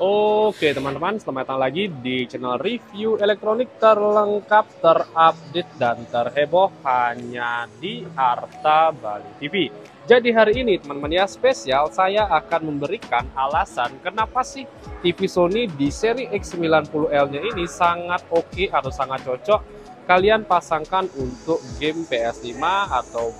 Oke teman-teman, selamat datang lagi di channel review elektronik terlengkap, terupdate, dan terheboh hanya di Harta Bali TV. Jadi hari ini teman-teman ya, spesial saya akan memberikan alasan kenapa sih TV Sony di seri X90L-nya ini sangat oke atau sangat cocok kalian pasangkan untuk game PS5 atau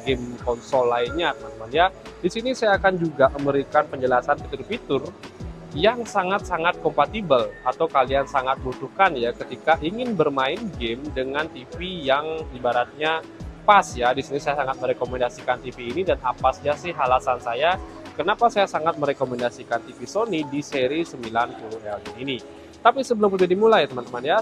game konsol lainnya teman-teman ya. Di sini saya akan juga memberikan penjelasan fitur-fitur yang sangat-sangat kompatibel atau kalian sangat butuhkan ya ketika ingin bermain game dengan TV yang ibaratnya pas ya. Di sini saya sangat merekomendasikan TV ini, dan apa saja sih alasan saya kenapa saya sangat merekomendasikan TV Sony di seri 90L ini. Tapi sebelum video dimulai teman-teman ya,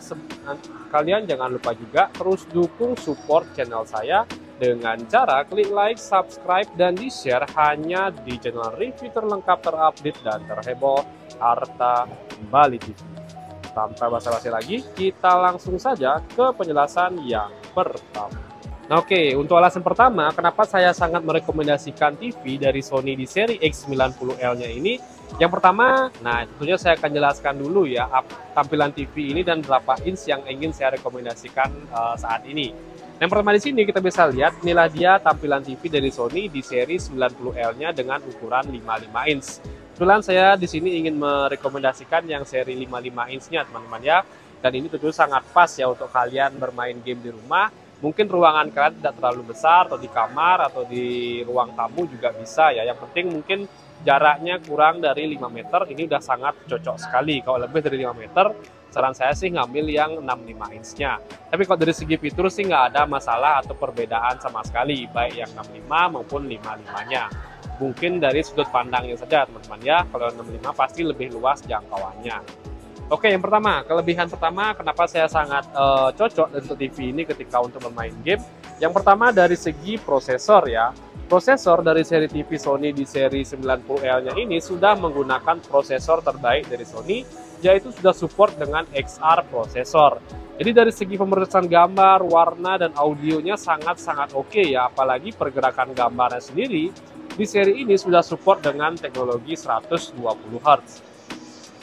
kalian jangan lupa juga terus dukung support channel saya dengan cara klik like, subscribe, dan di-share hanya di channel review terlengkap, terupdate, dan terheboh Harta Bali TV. Tanpa basa-basi lagi, kita langsung saja ke penjelasan yang pertama. Nah, oke, untuk alasan pertama kenapa saya sangat merekomendasikan TV dari Sony di seri X90L-nya ini. Yang pertama, nah tentunya saya akan jelaskan dulu ya tampilan TV ini dan berapa inch yang ingin saya rekomendasikan saat ini. Yang pertama di sini kita bisa lihat, inilah dia tampilan TV dari Sony di seri 90L-nya dengan ukuran 55 inch. Kebetulan saya di sini ingin merekomendasikan yang seri 55 inch-nya teman-teman ya. Dan ini tentu sangat pas ya untuk kalian bermain game di rumah. Mungkin ruangan kalian tidak terlalu besar, atau di kamar atau di ruang tamu juga bisa ya. Yang penting mungkin jaraknya kurang dari 5 meter, ini udah sangat cocok sekali. Kalau lebih dari 5 meter, saran saya sih ngambil yang 65 inch-nya. Tapi kalau dari segi fitur sih nggak ada masalah atau perbedaan sama sekali, baik yang 65 maupun 55-nya. Mungkin dari sudut pandangnya saja teman-teman ya, kalau 65 pasti lebih luas jangkauannya. Oke, yang pertama, kelebihan pertama kenapa saya sangat cocok untuk TV ini ketika untuk bermain game. Yang pertama dari segi prosesor ya. Prosesor dari seri TV Sony di seri 90L-nya ini sudah menggunakan prosesor terbaik dari Sony, yaitu sudah support dengan XR prosesor. Jadi dari segi pemrosesan gambar, warna, dan audionya sangat-sangat oke ya. Apalagi pergerakan gambarnya sendiri di seri ini sudah support dengan teknologi 120 Hz.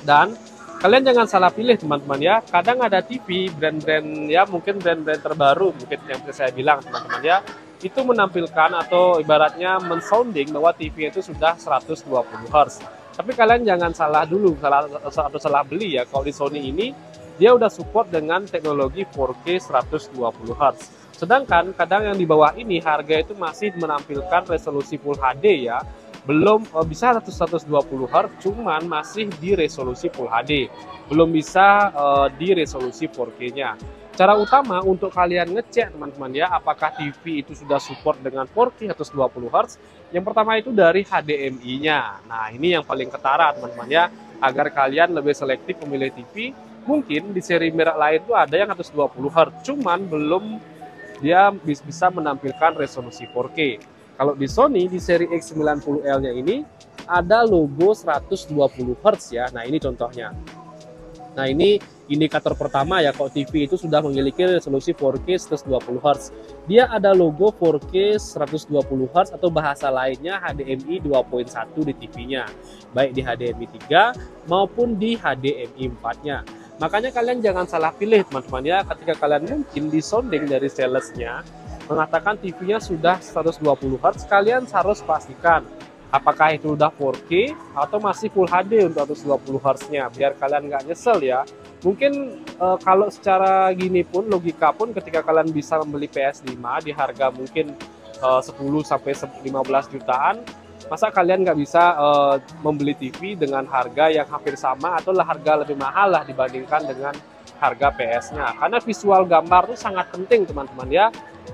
Dan kalian jangan salah pilih teman-teman ya, kadang ada TV brand-brand ya, mungkin brand-brand terbaru mungkin yang bisa saya bilang teman-teman ya, itu menampilkan atau ibaratnya mensounding bahwa TV itu sudah 120 Hz. Tapi kalian jangan salah dulu, salah beli ya. Kalau di Sony ini dia udah support dengan teknologi 4K 120 Hz. Sedangkan kadang yang di bawah ini harga itu masih menampilkan resolusi Full HD ya. Belum bisa 120 Hz, cuman masih di resolusi Full HD, belum bisa di resolusi 4K-nya. Cara utama untuk kalian ngecek teman-teman ya, apakah TV itu sudah support dengan 4K 120 Hz, yang pertama itu dari HDMI-nya. Nah ini yang paling ketara teman-teman ya, agar kalian lebih selektif memilih TV. Mungkin di seri merek lain itu ada yang 120 Hz, cuman belum dia bisa menampilkan resolusi 4K. Kalau di Sony di seri X90L-nya ini ada logo 120 Hz ya. Nah, ini contohnya. Nah, ini indikator pertama ya, kalau TV itu sudah memiliki resolusi 4K 120 Hz. Dia ada logo 4K 120 Hz atau bahasa lainnya HDMI 2.1 di TV-nya. Baik di HDMI 3 maupun di HDMI 4-nya. Makanya kalian jangan salah pilih teman-teman ya, ketika kalian mungkin disounding dari salesnya mengatakan TV-nya sudah 120 Hz, kalian harus pastikan apakah itu udah 4K atau masih Full HD untuk 120 Hz-nya, biar kalian nggak nyesel ya. Mungkin kalau secara gini pun, logika pun, ketika kalian bisa membeli PS5 di harga mungkin 10-15 jutaan, masa kalian nggak bisa membeli TV dengan harga yang hampir sama atau harga lebih mahal lah dibandingkan dengan harga PS-nya. Karena visual gambar itu sangat penting teman-teman ya,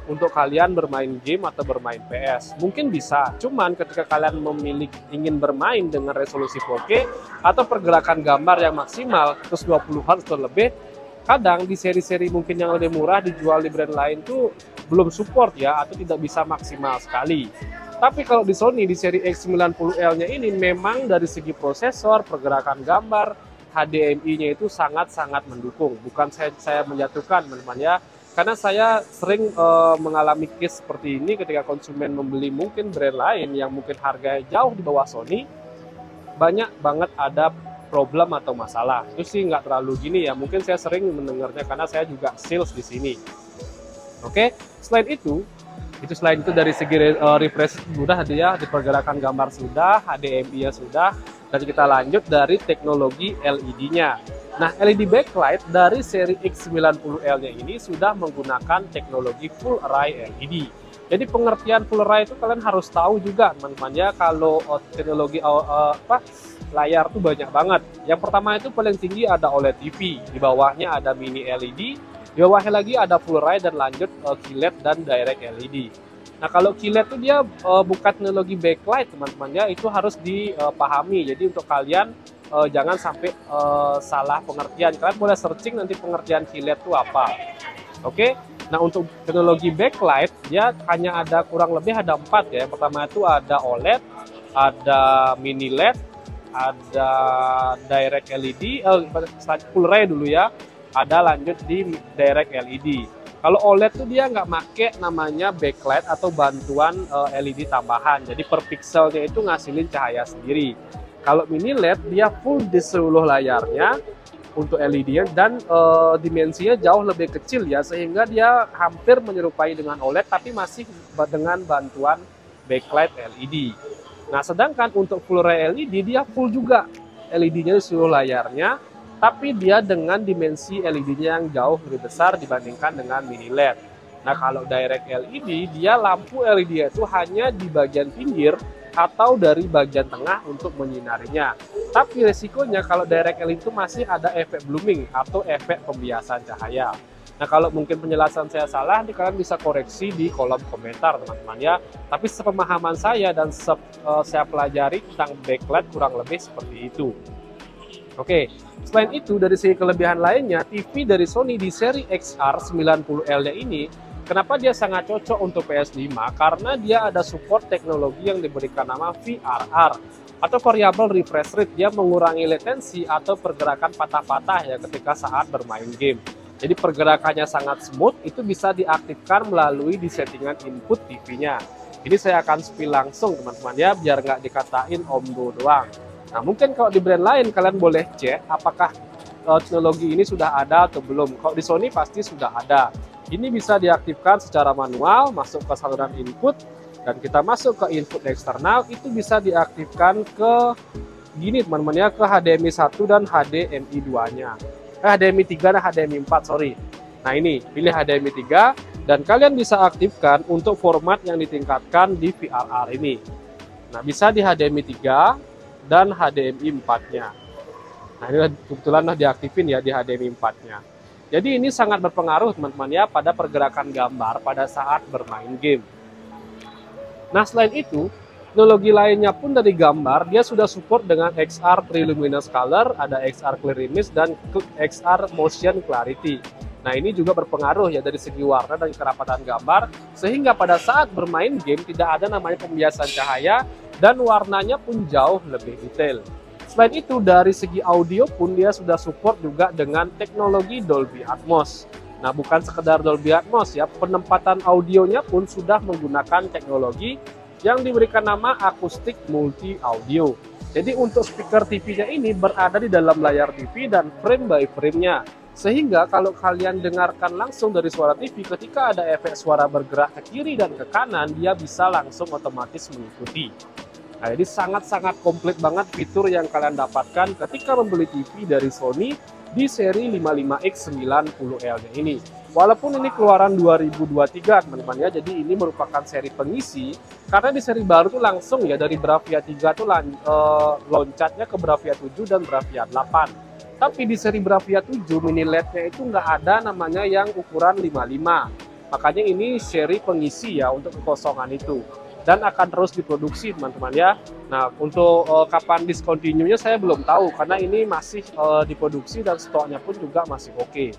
untuk kalian bermain game atau bermain PS. Mungkin bisa, cuman ketika kalian ingin bermain dengan resolusi 4K atau pergerakan gambar yang maksimal 120 Hz atau lebih, kadang di seri-seri mungkin yang lebih murah dijual di brand lain tuh belum support ya, atau tidak bisa maksimal sekali. Tapi kalau di Sony di seri X90L-nya ini memang dari segi prosesor, pergerakan gambar, HDMI-nya itu sangat-sangat mendukung. Bukan saya menjatuhkan teman-teman ya, karena saya sering mengalami case seperti ini ketika konsumen membeli mungkin brand lain yang mungkin harganya jauh di bawah Sony. Banyak banget ada problem atau masalah. Itu sih nggak terlalu gini ya, mungkin saya sering mendengarnya karena saya juga sales di sini. Oke, selain itu dari segi refresh sudah dia, di pergerakan gambar sudah, HDMI-nya sudah, dan kita lanjut dari teknologi LED-nya. Nah, LED backlight dari seri X90L-nya ini sudah menggunakan teknologi full array LED. Jadi pengertian full array itu kalian harus tahu juga teman-teman ya, kalau teknologi layar tuh banyak banget. Yang pertama itu paling tinggi ada OLED TV, di bawahnya ada mini LED, di bawahnya lagi ada full array dan lanjut QLED dan direct LED. Nah, kalau QLED itu dia bukan teknologi backlight teman-teman ya, itu harus dipahami. Jadi untuk kalian jangan sampai salah pengertian. Kalian boleh searching nanti pengertian QLED itu apa. Oke. Nah, untuk teknologi backlight dia hanya ada kurang lebih ada 4 ya. Yang pertama itu ada OLED, ada mini LED, ada direct LED, full array dulu ya. Ada lanjut di direct LED. Kalau OLED tuh dia nggak make namanya backlight atau bantuan LED tambahan. Jadi per pixelnya itu ngasilin cahaya sendiri. Kalau mini LED dia full di seluruh layarnya untuk LED-nya dan dimensinya jauh lebih kecil ya, sehingga dia hampir menyerupai dengan OLED tapi masih dengan bantuan backlight LED. Nah, sedangkan untuk full array LED dia full juga LED-nya di seluruh layarnya, tapi dia dengan dimensi LED-nya yang jauh lebih besar dibandingkan dengan mini LED. Nah, kalau direct LED, dia lampu LED itu hanya di bagian pinggir atau dari bagian tengah untuk menyinarinya. Tapi resikonya kalau direct LED itu masih ada efek blooming atau efek pembiasan cahaya. Nah, kalau mungkin penjelasan saya salah, kalian bisa koreksi di kolom komentar teman-teman ya. Tapi sepemahaman saya dan saya pelajari tentang backlight kurang lebih seperti itu. Oke, selain itu dari segi kelebihan lainnya, TV dari Sony di seri XR90L-nya ini, kenapa dia sangat cocok untuk PS5? Karena dia ada support teknologi yang diberikan nama VRR atau Variable Refresh Rate. Dia mengurangi latensi atau pergerakan patah-patah ya ketika saat bermain game. Jadi pergerakannya sangat smooth, itu bisa diaktifkan melalui di settingan input TV-nya. Ini saya akan spill langsung teman-teman ya, biar nggak dikatain omdo doang. Nah, mungkin kalau di brand lain kalian boleh cek apakah teknologi ini sudah ada atau belum. Kalau di Sony pasti sudah ada. Ini bisa diaktifkan secara manual, masuk ke saluran input, dan kita masuk ke input eksternal, itu bisa diaktifkan ke gini teman-teman ya, ke HDMI 1 dan HDMI 2-nya. HDMI 3 dan HDMI 4, sorry. Nah, ini pilih HDMI 3 dan kalian bisa aktifkan untuk format yang ditingkatkan di VRR ini. Nah, bisa di HDMI 3 dan HDMI 4-nya. Nah, ini kebetulan diaktifin ya di HDMI 4-nya. Jadi ini sangat berpengaruh teman-teman ya pada pergerakan gambar pada saat bermain game. Nah, selain itu, teknologi lainnya pun dari gambar, dia sudah support dengan XR Triluminous Color, ada XR Clear Image, dan XR Motion Clarity. Nah, ini juga berpengaruh ya dari segi warna dan kerapatan gambar, sehingga pada saat bermain game tidak ada namanya pembiasan cahaya, dan warnanya pun jauh lebih detail. Selain itu, dari segi audio pun dia sudah support juga dengan teknologi Dolby Atmos. Nah, bukan sekedar Dolby Atmos ya, penempatan audionya pun sudah menggunakan teknologi yang diberikan nama akustik multi audio. Jadi untuk speaker TV-nya ini berada di dalam layar TV dan frame by frame-nya. Sehingga kalau kalian dengarkan langsung dari suara TV, ketika ada efek suara bergerak ke kiri dan ke kanan, dia bisa langsung otomatis mengikuti. Nah, jadi sangat-sangat komplit banget fitur yang kalian dapatkan ketika membeli TV dari Sony di seri 55X90L-nya ini. Walaupun ini keluaran 2023 teman-teman ya, jadi ini merupakan seri pengisi, karena di seri baru tuh langsung ya dari Bravia 3 tuh loncatnya ke Bravia 7 dan Bravia 8. Tapi di seri Bravia 7 mini LED-nya itu nggak ada namanya yang ukuran 55. Makanya ini seri pengisi ya untuk kekosongan itu. Dan akan terus diproduksi teman-teman ya. Nah, untuk kapan discontinue-nya saya belum tahu, karena ini masih diproduksi dan stoknya pun juga masih oke.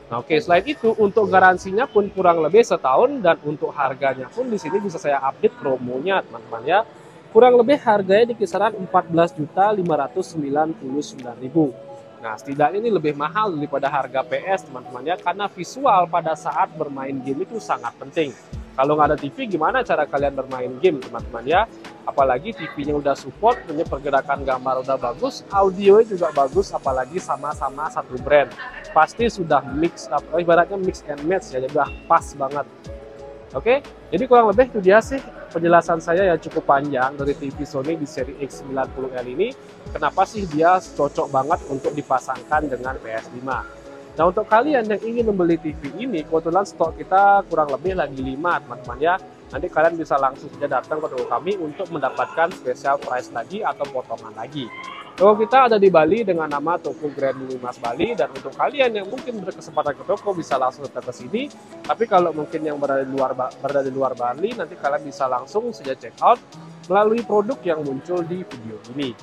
Nah, oke, selain itu untuk garansinya pun kurang lebih setahun, dan untuk harganya pun di sini bisa saya update promonya teman-teman ya. Kurang lebih harganya di kisaran 14.599.000. Nah, setidaknya ini lebih mahal daripada harga PS teman-teman ya, karena visual pada saat bermain game itu sangat penting. Kalau nggak ada TV, gimana cara kalian bermain game, teman-teman ya? Apalagi TV-nya udah support, punya pergerakan gambar udah bagus, audio juga bagus, apalagi sama-sama satu brand. Pasti sudah mix, ibaratnya mix and match ya, jadi udah pas banget. Oke, jadi kurang lebih itu dia sih penjelasan saya yang cukup panjang dari TV Sony di seri X90L ini. Kenapa sih dia cocok banget untuk dipasangkan dengan PS5. Nah, untuk kalian yang ingin membeli TV ini, kebetulan stok kita kurang lebih lagi 5, teman-teman ya. Nanti kalian bisa langsung saja datang ke toko kami untuk mendapatkan special price lagi atau potongan lagi. Toko kita ada di Bali dengan nama Toko Grand Mas Bali, dan untuk kalian yang mungkin berkesempatan ke toko bisa langsung datang ke sini. Tapi kalau mungkin yang berada di luar Bali, nanti kalian bisa langsung saja check out melalui produk yang muncul di video ini.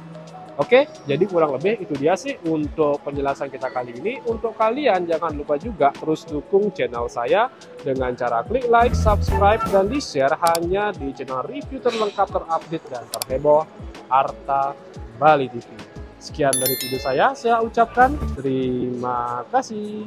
Oke, jadi kurang lebih itu dia sih untuk penjelasan kita kali ini. Untuk kalian jangan lupa juga terus dukung channel saya dengan cara klik like, subscribe, dan di-share hanya di channel review terlengkap, terupdate, dan terheboh Harta Bali TV. Sekian dari video saya ucapkan terima kasih.